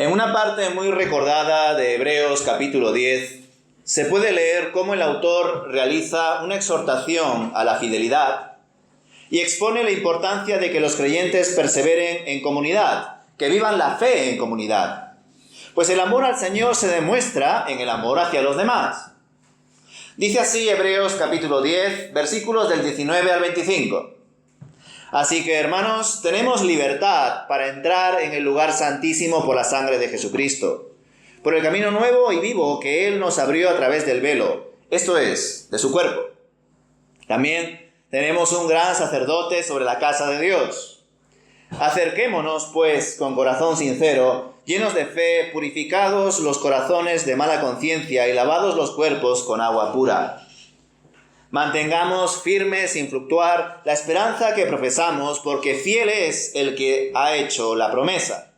En una parte muy recordada de Hebreos capítulo 10, se puede leer cómo el autor realiza una exhortación a la fidelidad y expone la importancia de que los creyentes perseveren en comunidad, que vivan la fe en comunidad. Pues el amor al Señor se demuestra en el amor hacia los demás. Dice así Hebreos capítulo 10, versículos del 19 al 25. Así que, hermanos, tenemos libertad para entrar en el lugar santísimo por la sangre de Jesucristo, por el camino nuevo y vivo que Él nos abrió a través del velo, esto es, de su cuerpo. También tenemos un gran sacerdote sobre la casa de Dios. Acerquémonos, pues, con corazón sincero, llenos de fe, purificados los corazones de mala conciencia y lavados los cuerpos con agua pura. Mantengamos firme sin fluctuar la esperanza que profesamos, porque fiel es el que ha hecho la promesa.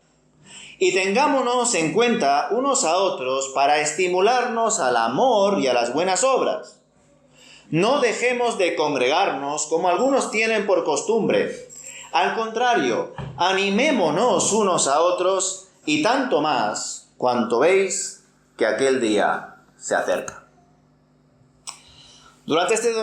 Y tengámonos en cuenta unos a otros para estimularnos al amor y a las buenas obras. No dejemos de congregarnos como algunos tienen por costumbre. Al contrario, animémonos unos a otros, y tanto más cuanto veis que aquel día se acerca. Durante estos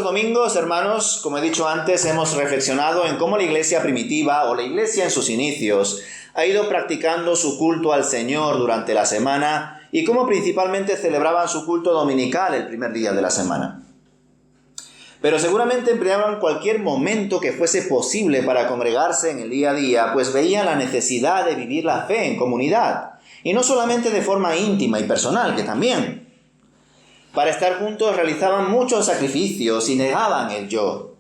domingos, hermanos, como he dicho antes, hemos reflexionado en cómo la iglesia primitiva o la iglesia en sus inicios ha ido practicando su culto al Señor durante la semana y cómo principalmente celebraban su culto dominical el primer día de la semana. Pero seguramente empleaban cualquier momento que fuese posible para congregarse en el día a día, pues veían la necesidad de vivir la fe en comunidad, y no solamente de forma íntima y personal, que también. Para estar juntos realizaban muchos sacrificios y negaban el yo.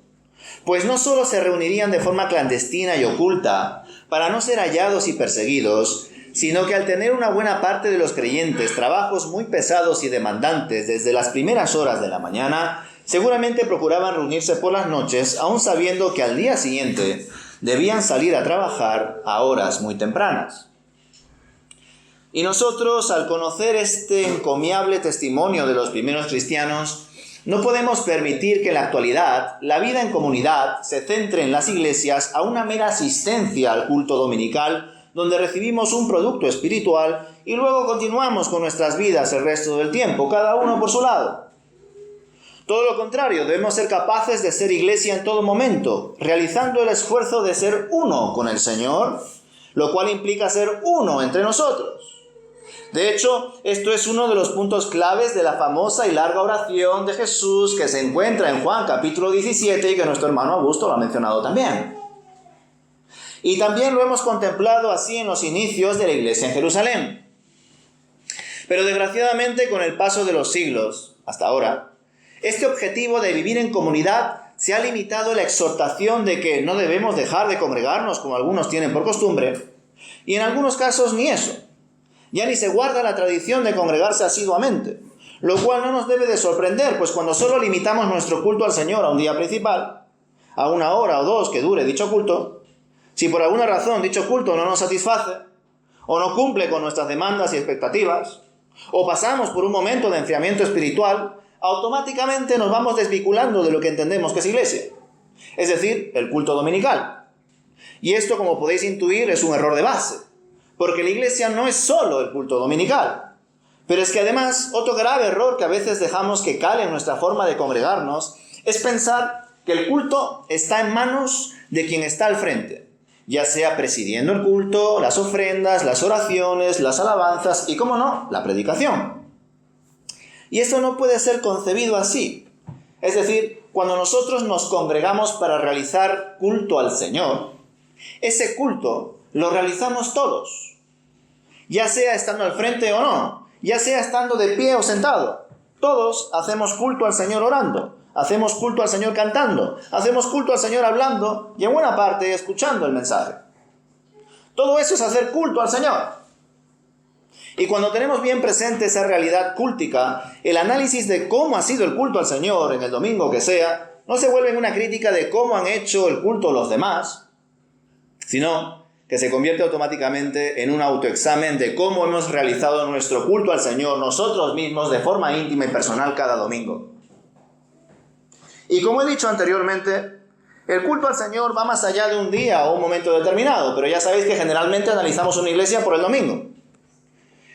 Pues no solo se reunirían de forma clandestina y oculta para no ser hallados y perseguidos, sino que al tener una buena parte de los creyentes trabajos muy pesados y demandantes desde las primeras horas de la mañana, seguramente procuraban reunirse por las noches, aun sabiendo que al día siguiente debían salir a trabajar a horas muy tempranas. Y nosotros, al conocer este encomiable testimonio de los primeros cristianos, no podemos permitir que en la actualidad la vida en comunidad se centre en las iglesias a una mera asistencia al culto dominical, donde recibimos un producto espiritual y luego continuamos con nuestras vidas el resto del tiempo, cada uno por su lado. Todo lo contrario, debemos ser capaces de ser iglesia en todo momento, realizando el esfuerzo de ser uno con el Señor, lo cual implica ser uno entre nosotros. De hecho, esto es uno de los puntos claves de la famosa y larga oración de Jesús que se encuentra en Juan capítulo 17 y que nuestro hermano Augusto lo ha mencionado también. Y también lo hemos contemplado así en los inicios de la iglesia en Jerusalén. Pero desgraciadamente, con el paso de los siglos, hasta ahora, este objetivo de vivir en comunidad se ha limitado a la exhortación de que no debemos dejar de congregarnos como algunos tienen por costumbre, y en algunos casos ni eso. Ya ni se guarda la tradición de congregarse asiduamente, lo cual no nos debe de sorprender, pues cuando solo limitamos nuestro culto al Señor a un día principal, a una hora o dos que dure dicho culto, si por alguna razón dicho culto no nos satisface, o no cumple con nuestras demandas y expectativas, o pasamos por un momento de enfriamiento espiritual, automáticamente nos vamos desvinculando de lo que entendemos que es iglesia, es decir, el culto dominical. Y esto, como podéis intuir, es un error de base. Porque la iglesia no es solo el culto dominical. Pero es que además, otro grave error que a veces dejamos que cale en nuestra forma de congregarnos es pensar que el culto está en manos de quien está al frente, ya sea presidiendo el culto, las ofrendas, las oraciones, las alabanzas y, cómo no, la predicación. Y esto no puede ser concebido así. Es decir, cuando nosotros nos congregamos para realizar culto al Señor, ese culto lo realizamos todos. Ya sea estando al frente o no, ya sea estando de pie o sentado. Todos hacemos culto al Señor orando, hacemos culto al Señor cantando, hacemos culto al Señor hablando y en buena parte escuchando el mensaje. Todo eso es hacer culto al Señor. Y cuando tenemos bien presente esa realidad cúltica, el análisis de cómo ha sido el culto al Señor en el domingo que sea, no se vuelve en una crítica de cómo han hecho el culto los demás, sino que se convierte automáticamente en un autoexamen de cómo hemos realizado nuestro culto al Señor nosotros mismos de forma íntima y personal cada domingo. Y como he dicho anteriormente, El culto al Señor va más allá de un día o un momento determinado, pero ya sabéis que generalmente analizamos una iglesia por el domingo.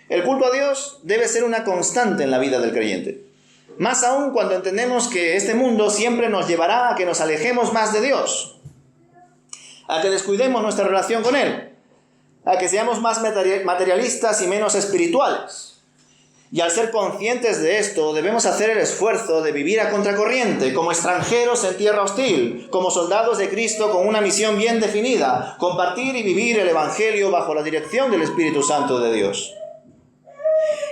El culto a Dios debe ser una constante en la vida del creyente. Más aún cuando entendemos que este mundo siempre nos llevará a que nos alejemos más de Dios, a que descuidemos nuestra relación con Él, a que seamos más materialistas y menos espirituales. Y al ser conscientes de esto, debemos hacer el esfuerzo de vivir a contracorriente, como extranjeros en tierra hostil, como soldados de Cristo con una misión bien definida, compartir y vivir el Evangelio bajo la dirección del Espíritu Santo de Dios.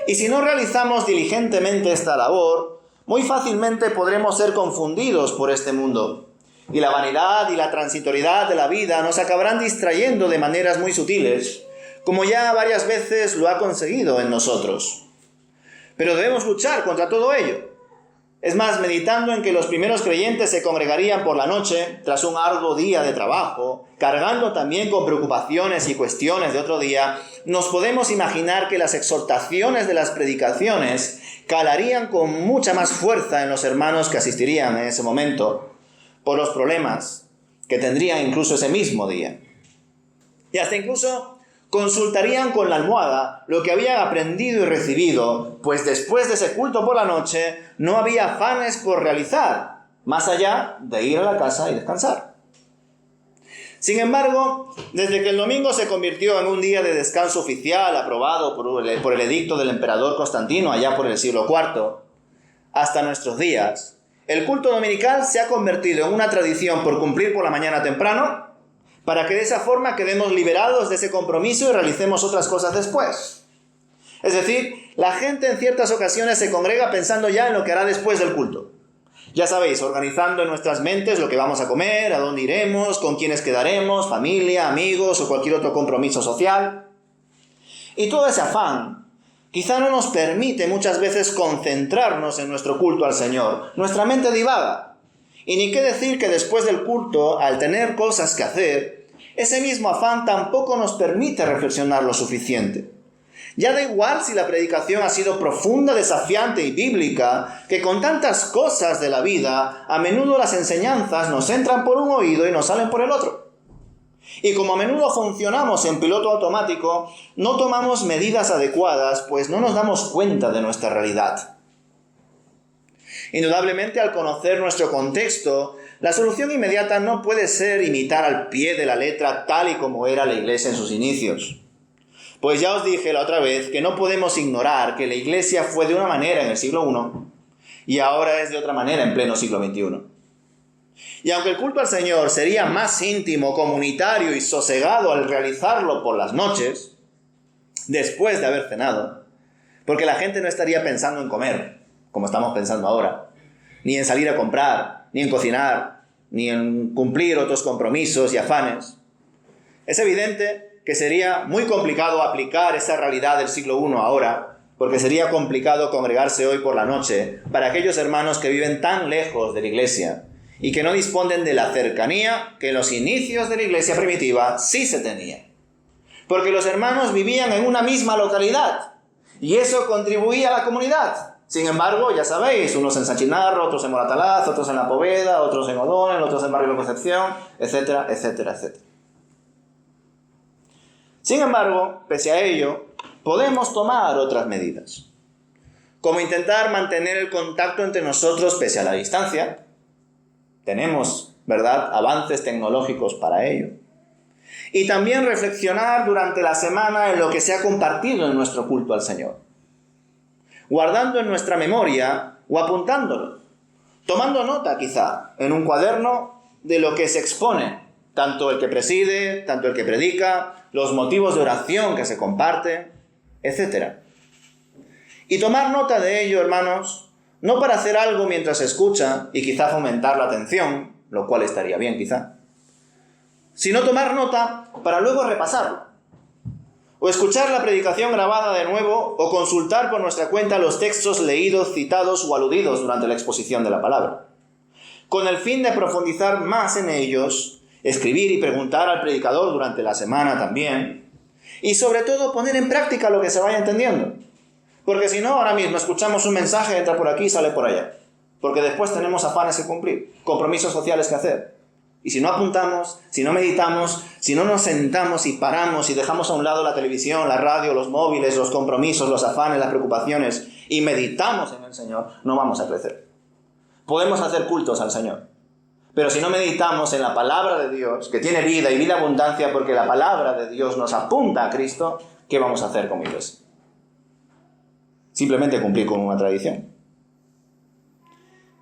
Y si no realizamos diligentemente esta labor, muy fácilmente podremos ser confundidos por este mundo. Y la vanidad y la transitoriedad de la vida nos acabarán distrayendo de maneras muy sutiles, como ya varias veces lo ha conseguido en nosotros. Pero debemos luchar contra todo ello. Es más, meditando en que los primeros creyentes se congregarían por la noche, tras un arduo día de trabajo, cargando también con preocupaciones y cuestiones de otro día, nos podemos imaginar que las exhortaciones de las predicaciones calarían con mucha más fuerza en los hermanos que asistirían en ese momento, por los problemas que tendrían incluso ese mismo día. Y hasta incluso consultarían con la almohada lo que habían aprendido y recibido, pues después de ese culto por la noche no había afanes por realizar, más allá de ir a la casa y descansar. Sin embargo, desde que el domingo se convirtió en un día de descanso oficial aprobado por el edicto del emperador Constantino allá por el siglo IV, hasta nuestros días, el culto dominical se ha convertido en una tradición por cumplir por la mañana temprano, para que de esa forma quedemos liberados de ese compromiso y realicemos otras cosas después. Es decir, la gente en ciertas ocasiones se congrega pensando ya en lo que hará después del culto. Ya sabéis, organizando en nuestras mentes lo que vamos a comer, a dónde iremos, con quiénes quedaremos, familia, amigos o cualquier otro compromiso social. Y todo ese afán quizá no nos permite muchas veces concentrarnos en nuestro culto al Señor. Nuestra mente divaga. Y ni qué decir que después del culto, al tener cosas que hacer, ese mismo afán tampoco nos permite reflexionar lo suficiente. Ya da igual si la predicación ha sido profunda, desafiante y bíblica, que con tantas cosas de la vida, a menudo las enseñanzas nos entran por un oído y nos salen por el otro. Y como a menudo funcionamos en piloto automático, no tomamos medidas adecuadas, pues no nos damos cuenta de nuestra realidad. Indudablemente, al conocer nuestro contexto, la solución inmediata no puede ser imitar al pie de la letra tal y como era la iglesia en sus inicios. Pues ya os dije la otra vez que no podemos ignorar que la iglesia fue de una manera en el siglo I y ahora es de otra manera en pleno siglo XXI. Y aunque el culto al Señor sería más íntimo, comunitario y sosegado al realizarlo por las noches, después de haber cenado, porque la gente no estaría pensando en comer, como estamos pensando ahora, ni en salir a comprar, ni en cocinar, ni en cumplir otros compromisos y afanes. Es evidente que sería muy complicado aplicar esa realidad del siglo I ahora, porque sería complicado congregarse hoy por la noche para aquellos hermanos que viven tan lejos de la iglesia y que no disponen de la cercanía que en los inicios de la iglesia primitiva sí se tenía. Porque los hermanos vivían en una misma localidad y eso contribuía a la comunidad. Sin embargo, ya sabéis, unos en San Chinarro, otros en Moratalaz, otros en La Poveda, otros en O'Donnell, otros en Barrio de Concepción, etcétera, etcétera, etcétera. Sin embargo, pese a ello, podemos tomar otras medidas, como intentar mantener el contacto entre nosotros pese a la distancia. Tenemos, ¿verdad?, avances tecnológicos para ello. Y también reflexionar durante la semana en lo que se ha compartido en nuestro culto al Señor, guardando en nuestra memoria o apuntándolo, tomando nota quizá en un cuaderno de lo que se expone, tanto el que preside, tanto el que predica, los motivos de oración que se comparten, etc. Y tomar nota de ello, hermanos, no para hacer algo mientras se escucha y quizá fomentar la atención, lo cual estaría bien quizá, sino tomar nota para luego repasarlo, o escuchar la predicación grabada de nuevo, o consultar por nuestra cuenta los textos leídos, citados o aludidos durante la exposición de la palabra, con el fin de profundizar más en ellos, escribir y preguntar al predicador durante la semana también, y sobre todo poner en práctica lo que se vaya entendiendo. Porque si no, ahora mismo escuchamos un mensaje, entra por aquí y sale por allá, porque después tenemos afanes que cumplir, compromisos sociales que hacer. Y si no apuntamos, si no meditamos, si no nos sentamos y paramos y dejamos a un lado la televisión, la radio, los móviles, los compromisos, los afanes, las preocupaciones y meditamos en el Señor, no vamos a crecer. Podemos hacer cultos al Señor, pero si no meditamos en la palabra de Dios, que tiene vida y vida abundancia porque la palabra de Dios nos apunta a Cristo, ¿qué vamos a hacer como iglesia? Simplemente cumplir con una tradición.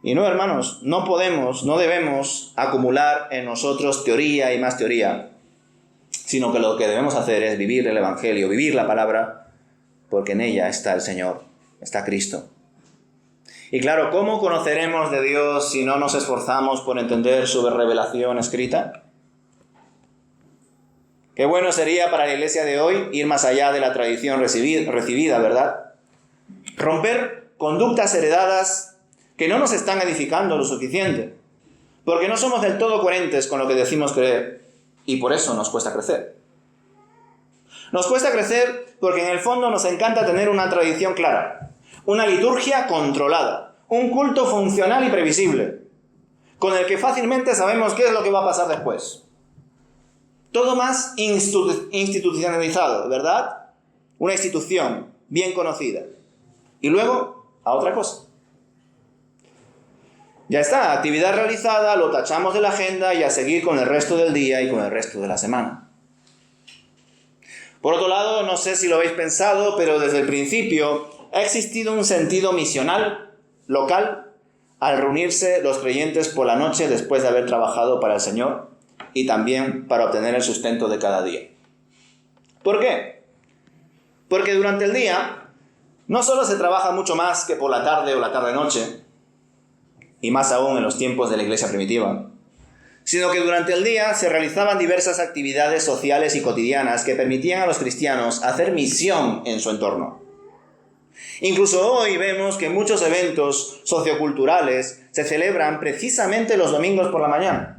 Y no, hermanos, no debemos acumular en nosotros teoría y más teoría, sino que lo que debemos hacer es vivir el Evangelio, vivir la palabra, porque en ella está el Señor, está Cristo. Y claro, ¿cómo conoceremos de Dios si no nos esforzamos por entender su revelación escrita? Qué bueno sería para la iglesia de hoy ir más allá de la tradición recibida, ¿verdad? Romper conductas heredadas que no nos están edificando lo suficiente, porque no somos del todo coherentes con lo que decimos creer, y por eso nos cuesta crecer. Nos cuesta crecer porque en el fondo nos encanta tener una tradición clara, una liturgia controlada, un culto funcional y previsible, con el que fácilmente sabemos qué es lo que va a pasar después. Todo más institucionalizado, ¿verdad? Una institución bien conocida. Y luego, a otra cosa. Ya está, actividad realizada, lo tachamos de la agenda y a seguir con el resto del día y con el resto de la semana. Por otro lado, no sé si lo habéis pensado, pero desde el principio ha existido un sentido misional, local, al reunirse los creyentes por la noche después de haber trabajado para el Señor y también para obtener el sustento de cada día. ¿Por qué? Porque durante el día no solo se trabaja mucho más que por la tarde o la tarde-noche, y más aún en los tiempos de la iglesia primitiva, sino que durante el día se realizaban diversas actividades sociales y cotidianas que permitían a los cristianos hacer misión en su entorno. Incluso hoy vemos que muchos eventos socioculturales se celebran precisamente los domingos por la mañana.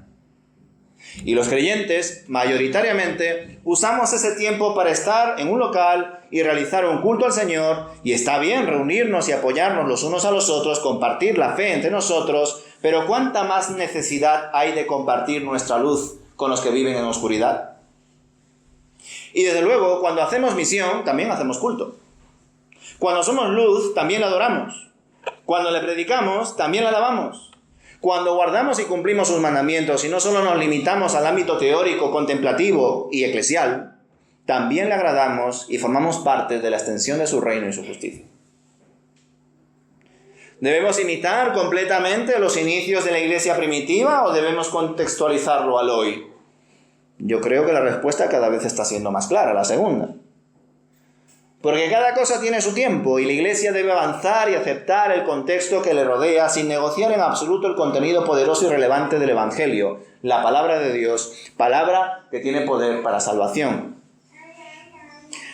Y los creyentes, mayoritariamente, usamos ese tiempo para estar en un local y realizar un culto al Señor, y está bien reunirnos y apoyarnos los unos a los otros, compartir la fe entre nosotros, pero ¿cuánta más necesidad hay de compartir nuestra luz con los que viven en la oscuridad? Y desde luego, cuando hacemos misión, también hacemos culto. Cuando somos luz, también la adoramos. Cuando le predicamos, también la alabamos. Cuando guardamos y cumplimos sus mandamientos y no solo nos limitamos al ámbito teórico, contemplativo y eclesial, también le agradamos y formamos parte de la extensión de su reino y su justicia. ¿Debemos imitar completamente los inicios de la iglesia primitiva o debemos contextualizarlo al hoy? Yo creo que la respuesta cada vez está siendo más clara, la segunda. Porque cada cosa tiene su tiempo y la iglesia debe avanzar y aceptar el contexto que le rodea sin negociar en absoluto el contenido poderoso y relevante del Evangelio, la palabra de Dios, palabra que tiene poder para salvación.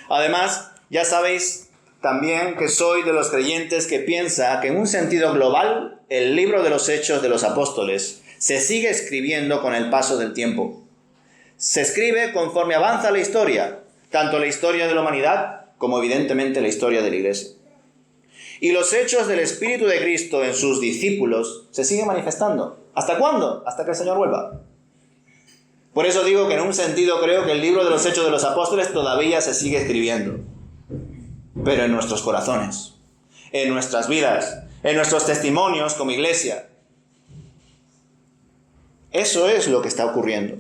Además, ya sabéis también que soy de los creyentes que piensa que en un sentido global el libro de los Hechos de los Apóstoles se sigue escribiendo con el paso del tiempo. Se escribe conforme avanza la historia, tanto la historia de la humanidad como evidentemente la historia de la iglesia. Y los hechos del Espíritu de Cristo en sus discípulos se siguen manifestando. ¿Hasta cuándo? Hasta que el Señor vuelva. Por eso digo que en un sentido creo que el libro de los Hechos de los Apóstoles todavía se sigue escribiendo. Pero en nuestros corazones, en nuestras vidas, en nuestros testimonios como iglesia. Eso es lo que está ocurriendo.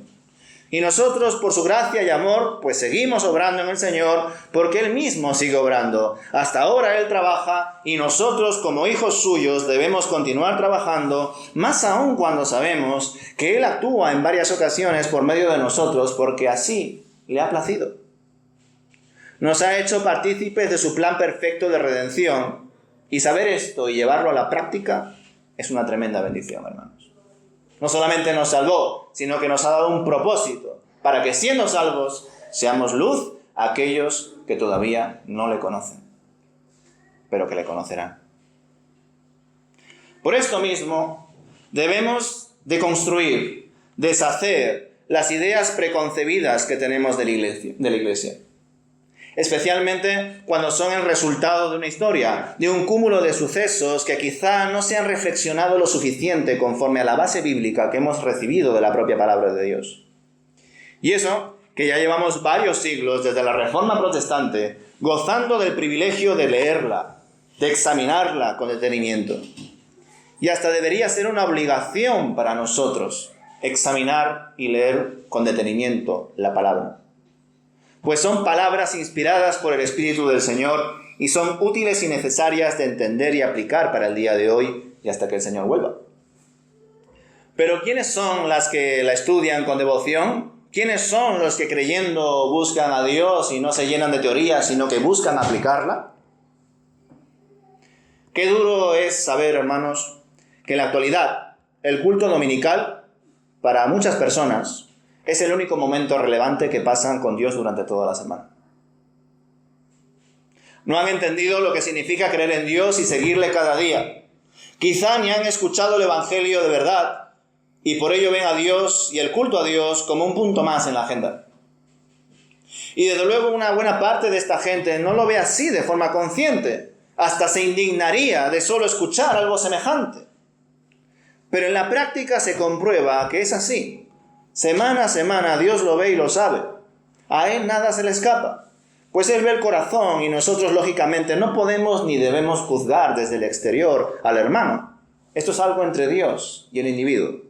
Y nosotros, por su gracia y amor, pues seguimos obrando en el Señor, porque Él mismo sigue obrando. Hasta ahora Él trabaja, y nosotros, como hijos suyos, debemos continuar trabajando, más aún cuando sabemos que Él actúa en varias ocasiones por medio de nosotros, porque así le ha placido. Nos ha hecho partícipes de su plan perfecto de redención, y saber esto y llevarlo a la práctica es una tremenda bendición, hermanos. No solamente nos salvó, sino que nos ha dado un propósito, para que siendo salvos, seamos luz a aquellos que todavía no le conocen, pero que le conocerán. Por esto mismo, debemos deconstruir, deshacer las ideas preconcebidas que tenemos de la iglesia. especialmente cuando son el resultado de una historia, de un cúmulo de sucesos que quizá no se han reflexionado lo suficiente conforme a la base bíblica que hemos recibido de la propia palabra de Dios. Y eso, que ya llevamos varios siglos desde la Reforma Protestante, gozando del privilegio de leerla, de examinarla con detenimiento. Y hasta debería ser una obligación para nosotros examinar y leer con detenimiento la palabra. Pues son palabras inspiradas por el Espíritu del Señor y son útiles y necesarias de entender y aplicar para el día de hoy y hasta que el Señor vuelva. Pero ¿quiénes son las que la estudian con devoción? ¿Quiénes son los que creyendo buscan a Dios y no se llenan de teorías, sino que buscan aplicarla? Qué duro es saber, hermanos, que en la actualidad el culto dominical, para muchas personas, es el único momento relevante que pasan con Dios durante toda la semana. No han entendido lo que significa creer en Dios y seguirle cada día. Quizá ni han escuchado el Evangelio de verdad y por ello ven a Dios y el culto a Dios como un punto más en la agenda. Y desde luego una buena parte de esta gente no lo ve así de forma consciente. Hasta se indignaría de solo escuchar algo semejante. Pero en la práctica se comprueba que es así. Semana a semana Dios lo ve y lo sabe. A Él nada se le escapa. Pues Él ve el corazón y nosotros lógicamente no podemos ni debemos juzgar desde el exterior al hermano. Esto es algo entre Dios y el individuo.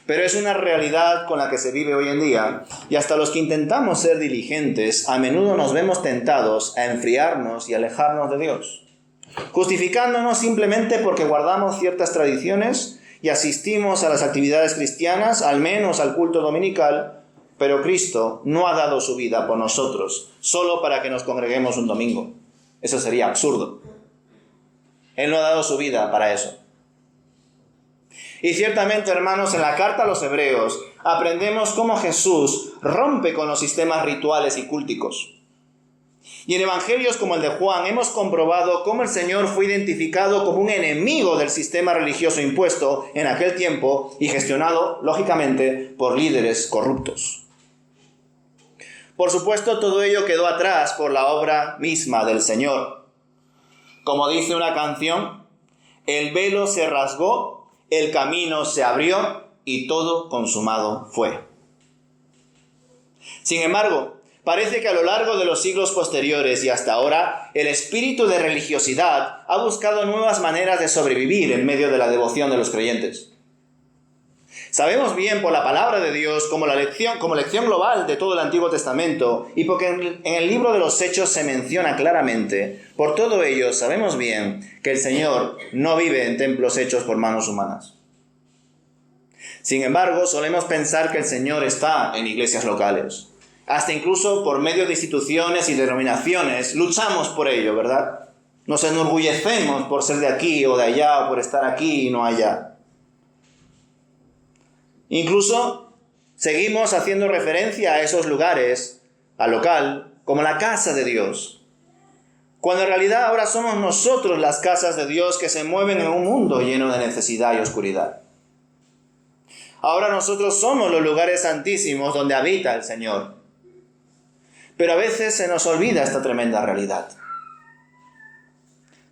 Pero es una realidad con la que se vive hoy en día y hasta los que intentamos ser diligentes a menudo nos vemos tentados a enfriarnos y alejarnos de Dios, justificándonos simplemente porque guardamos ciertas tradiciones y asistimos a las actividades cristianas, al menos al culto dominical, pero Cristo no ha dado su vida por nosotros, solo para que nos congreguemos un domingo. Eso sería absurdo. Él no ha dado su vida para eso. Y ciertamente, hermanos, en la carta a los Hebreos aprendemos cómo Jesús rompe con los sistemas rituales y cúlticos. Y en evangelios como el de Juan hemos comprobado cómo el Señor fue identificado como un enemigo del sistema religioso impuesto en aquel tiempo y gestionado, lógicamente, por líderes corruptos. Por supuesto, todo ello quedó atrás por la obra misma del Señor. Como dice una canción, el velo se rasgó, el camino se abrió y todo consumado fue. Sin embargo, parece que a lo largo de los siglos posteriores y hasta ahora, el espíritu de religiosidad ha buscado nuevas maneras de sobrevivir en medio de la devoción de los creyentes. Sabemos bien por la palabra de Dios como lección global de todo el Antiguo Testamento y porque en el libro de los Hechos se menciona claramente. Por todo ello sabemos bien que el Señor no vive en templos hechos por manos humanas. Sin embargo, solemos pensar que el Señor está en iglesias locales. Hasta incluso por medio de instituciones y denominaciones luchamos por ello, ¿verdad? Nos enorgullecemos por ser de aquí o de allá o por estar aquí y no allá. Incluso seguimos haciendo referencia a esos lugares, al local, como la casa de Dios. Cuando en realidad ahora somos nosotros las casas de Dios que se mueven en un mundo lleno de necesidad y oscuridad. Ahora nosotros somos los lugares santísimos donde habita el Señor. Pero a veces se nos olvida esta tremenda realidad.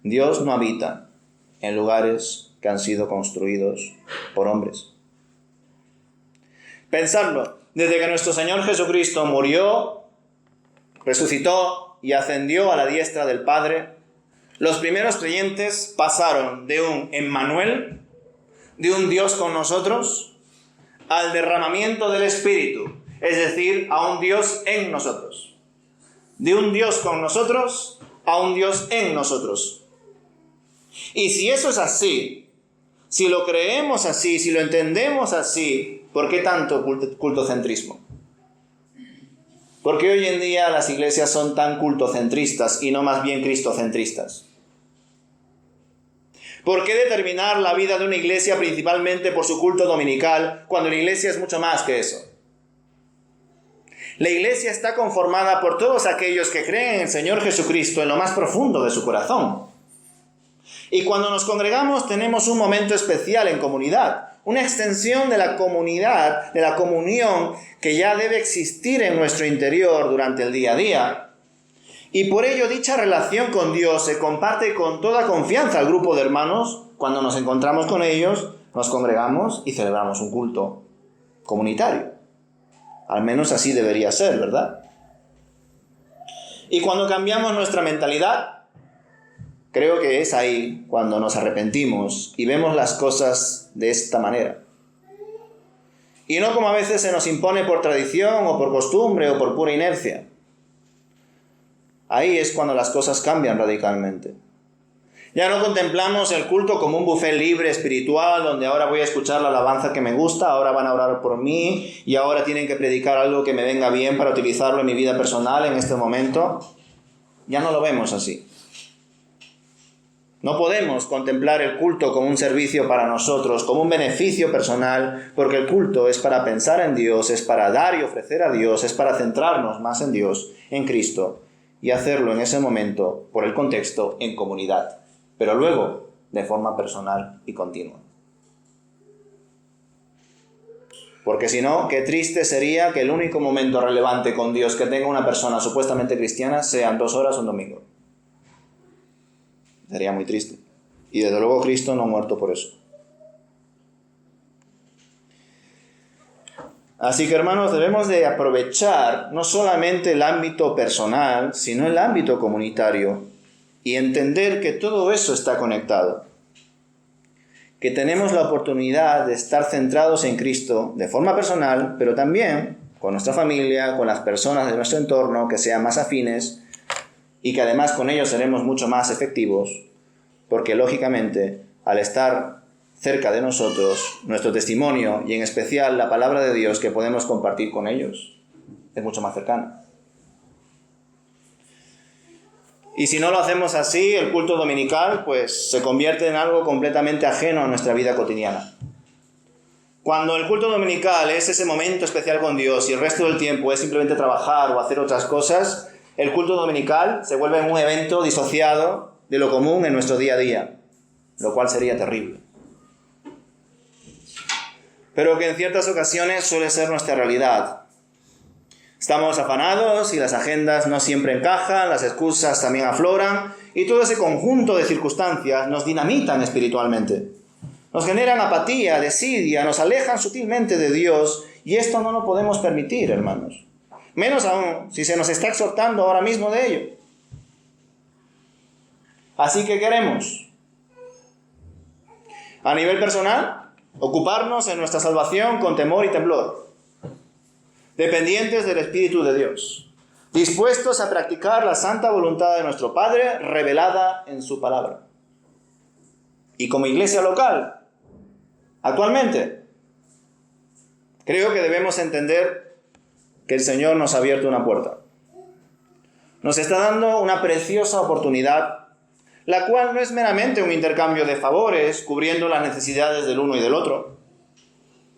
Dios no habita en lugares que han sido construidos por hombres. Pensadlo, desde que nuestro Señor Jesucristo murió, resucitó y ascendió a la diestra del Padre, los primeros creyentes pasaron de un Emmanuel, de un Dios con nosotros, al derramamiento del Espíritu, es decir, a un Dios en nosotros. De un Dios con nosotros a un Dios en nosotros. Y si eso es así, si lo creemos así, si lo entendemos así, ¿por qué tanto cultocentrismo? ¿Por qué hoy en día las iglesias son tan cultocentristas y no más bien cristocentristas? ¿Por qué determinar la vida de una iglesia principalmente por su culto dominical, cuando la iglesia es mucho más que eso? La iglesia está conformada por todos aquellos que creen en el Señor Jesucristo en lo más profundo de su corazón. Y cuando nos congregamos tenemos un momento especial en comunidad, una extensión de la comunidad, de la comunión que ya debe existir en nuestro interior durante el día a día, Y por ello dicha relación con Dios se comparte con toda confianza al grupo de hermanos cuando nos encontramos con ellos, nos congregamos y celebramos un culto comunitario. Al menos así debería ser, ¿verdad? Y cuando cambiamos nuestra mentalidad, creo que es ahí cuando nos arrepentimos y vemos las cosas de esta manera. Y no como a veces se nos impone por tradición o por costumbre o por pura inercia. Ahí es cuando las cosas cambian radicalmente. Ya no contemplamos el culto como un buffet libre espiritual, donde ahora voy a escuchar la alabanza que me gusta, ahora van a orar por mí y ahora tienen que predicar algo que me venga bien para utilizarlo en mi vida personal en este momento. Ya no lo vemos así. No podemos contemplar el culto como un servicio para nosotros, como un beneficio personal, porque el culto es para pensar en Dios, es para dar y ofrecer a Dios, es para centrarnos más en Dios, en Cristo, y hacerlo en ese momento, por el contexto, en comunidad, pero luego de forma personal y continua. Porque si no, qué triste sería que el único momento relevante con Dios que tenga una persona supuestamente cristiana sean 2 horas un domingo. Sería muy triste. Y desde luego Cristo no ha muerto por eso. Así que, hermanos, debemos de aprovechar no solamente el ámbito personal, sino el ámbito comunitario y entender que todo eso está conectado. Que tenemos la oportunidad de estar centrados en Cristo de forma personal, pero también con nuestra familia, con las personas de nuestro entorno que sean más afines, y que además con ellos seremos mucho más efectivos, porque lógicamente al estar cerca de nosotros, nuestro testimonio y en especial la palabra de Dios que podemos compartir con ellos es mucho más cercano. Y si no lo hacemos así, el culto dominical pues se convierte en algo completamente ajeno a nuestra vida cotidiana. Cuando el culto dominical es ese momento especial con Dios y el resto del tiempo es simplemente trabajar o hacer otras cosas, el culto dominical se vuelve un evento disociado de lo común en nuestro día a día, lo cual sería terrible. Pero que en ciertas ocasiones suele ser nuestra realidad. Estamos afanados y las agendas no siempre encajan, las excusas también afloran y todo ese conjunto de circunstancias nos dinamitan espiritualmente. Nos generan apatía, desidia, nos alejan sutilmente de Dios y esto no lo podemos permitir, hermanos. Menos aún si se nos está exhortando ahora mismo de ello. Así que queremos, a nivel personal, ocuparnos en nuestra salvación con temor y temblor, dependientes del Espíritu de Dios, dispuestos a practicar la santa voluntad de nuestro Padre revelada en su palabra. Y como iglesia local, actualmente, creo que debemos entender que el Señor nos ha abierto una puerta. Nos está dando una preciosa oportunidad, la cual no es meramente un intercambio de favores, cubriendo las necesidades del uno y del otro.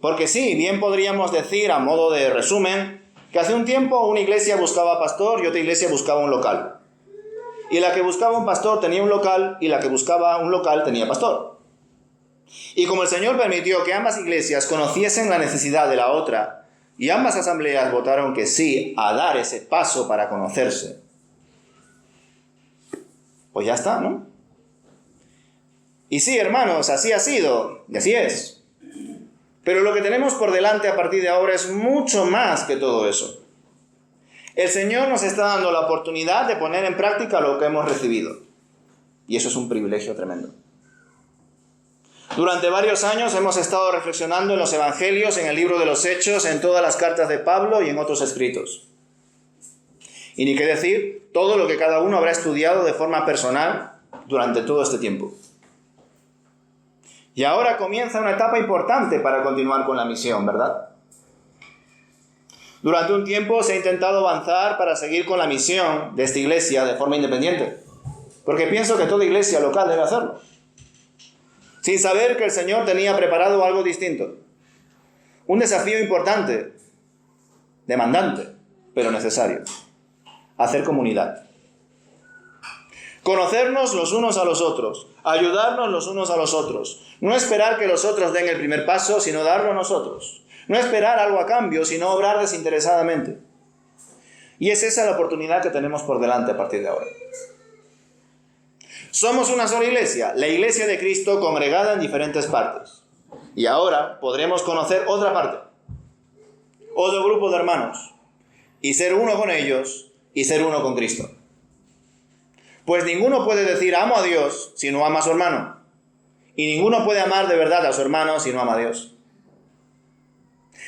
Porque sí, bien podríamos decir, a modo de resumen, que hace un tiempo una iglesia buscaba pastor y otra iglesia buscaba un local. Y la que buscaba un pastor tenía un local y la que buscaba un local tenía pastor. Y como el Señor permitió que ambas iglesias conociesen la necesidad de la otra, y ambas asambleas votaron que sí a dar ese paso para conocerse, pues ya está, ¿no? Y sí, hermanos, así ha sido, y así es. Pero lo que tenemos por delante a partir de ahora es mucho más que todo eso. El Señor nos está dando la oportunidad de poner en práctica lo que hemos recibido. Y eso es un privilegio tremendo. Durante varios años hemos estado reflexionando en los Evangelios, en el libro de los Hechos, en todas las cartas de Pablo y en otros escritos. Y ni qué decir, todo lo que cada uno habrá estudiado de forma personal durante todo este tiempo. Y ahora comienza una etapa importante para continuar con la misión, ¿verdad? Durante un tiempo se ha intentado avanzar para seguir con la misión de esta iglesia de forma independiente, porque pienso que toda iglesia local debe hacerlo, sin saber que el Señor tenía preparado algo distinto. Un desafío importante, demandante, pero necesario. Hacer comunidad. Conocernos los unos a los otros, ayudarnos los unos a los otros. No esperar que los otros den el primer paso, sino darlo nosotros. No esperar algo a cambio, sino obrar desinteresadamente. Y es esa la oportunidad que tenemos por delante a partir de ahora. Somos una sola iglesia, la iglesia de Cristo congregada en diferentes partes. Y ahora podremos conocer otra parte, otro grupo de hermanos, y ser uno con ellos y ser uno con Cristo. Pues ninguno puede decir amo a Dios si no ama a su hermano. Y ninguno puede amar de verdad a su hermano si no ama a Dios.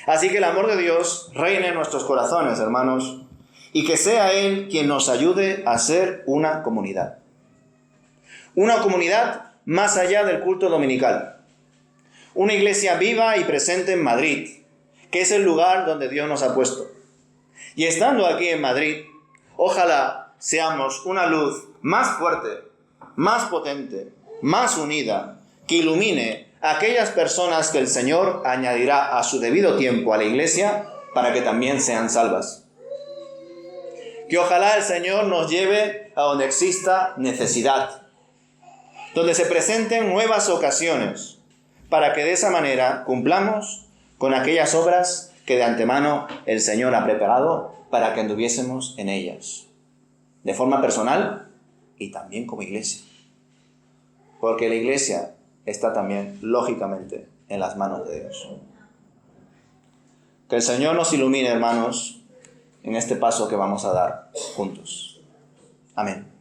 Así que el amor de Dios reine en nuestros corazones, hermanos, y que sea Él quien nos ayude a ser una comunidad. Una comunidad más allá del culto dominical. Una iglesia viva y presente en Madrid, que es el lugar donde Dios nos ha puesto. Y estando aquí en Madrid, ojalá seamos una luz más fuerte, más potente, más unida, que ilumine a aquellas personas que el Señor añadirá a su debido tiempo a la iglesia para que también sean salvas. Que ojalá el Señor nos lleve a donde exista necesidad, donde se presenten nuevas ocasiones, para que de esa manera cumplamos con aquellas obras que de antemano el Señor ha preparado para que anduviésemos en ellas, de forma personal y también como iglesia. Porque la iglesia está también, lógicamente, en las manos de Dios. Que el Señor nos ilumine, hermanos, en este paso que vamos a dar juntos. Amén.